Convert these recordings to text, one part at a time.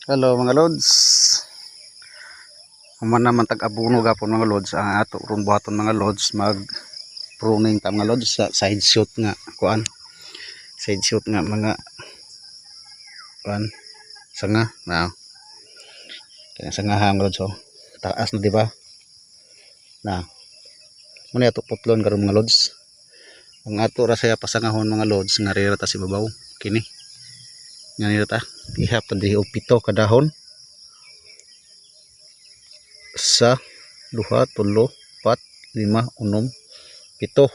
Hello mga lods. Human naman tag-abuno gapon mga lods. Ang ato ron buhaton mga lods mag pruning ta mga lods sa side shoot nga kuan. Side shoot nga mga kuan sanga na. Kaya sanga ha mga lods oh. Taas na di ba? Na. Muna ato putlon karon mga lods. Ang ato ra saya pasangahon mga lods nga rira ta si babaw kini. Nga nila ta ihap ta di pito kadahon sa duha, tulo, pat, lima, unom, pito.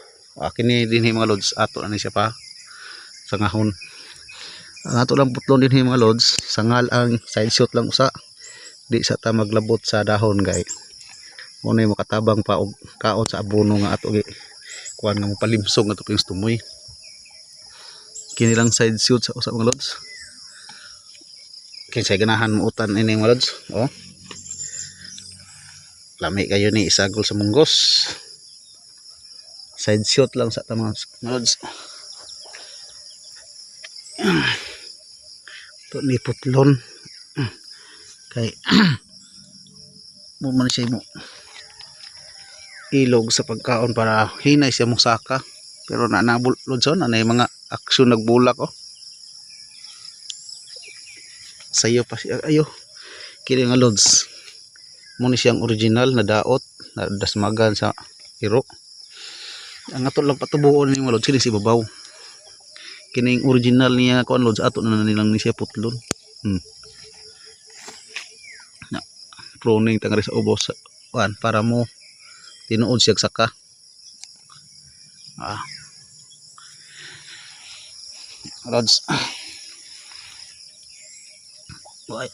Kini din mga lods ato ani siya pa sangahon. Ang ato lang putlon din mga lods, sangal ang side shoot lang usa. Di sa ta maglabot sa dahon gay. Muna yung makatabang pa og kaon sa abono nga ato gi kuan nga mopalimsog nga tuping tumoy. Kini lang side shoot sa usa mga lods. Kinsay ganahan mo utan ini mga lods. Oh. Lami kayo ni isagol sa munggos. Side shoot lang sa tamang lods. Ito ni putlon. Kay mo man siya mo ilog sa pagkaon para hinay siya mong saka. Pero lodson na mga aksyon nagbulak oh. Sayo pa siya ayo. Kini nga lods. Muna siyang original na daot na dasmagan sa iro. Ang ato lang patubuon ni mga lods kini si babaw. Kining original niya kuan lods ato na nilang ni siya putlon. Na pruning tangri sa ubos kuan para mo tinuod siya saka. Lods.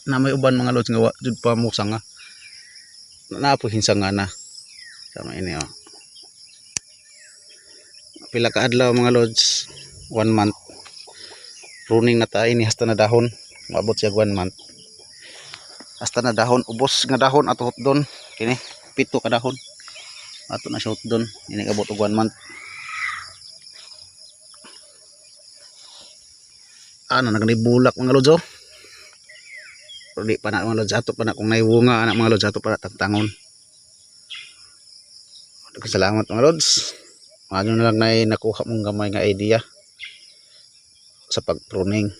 Na may uban mga lods nga wa jud pa mo sanga. Naapo hinsanga na sama ini oh. Pila ka adlaw mga lods 1 month pruning na ta ini hasta na dahon maabot siya 1 month hasta na dahon ubos nga dahon ato hotdon kini pito ka dahon ato na siya hotdon ini abot og 1 month ana nagnibulak mga lods oh. Pero di pa na mga lods ato pa na kung naibunga anak mga lods ato pa na tagtangon. Salamat mga lods. Ano na lang na nakuha mong gamay nga idea sa pagpruning.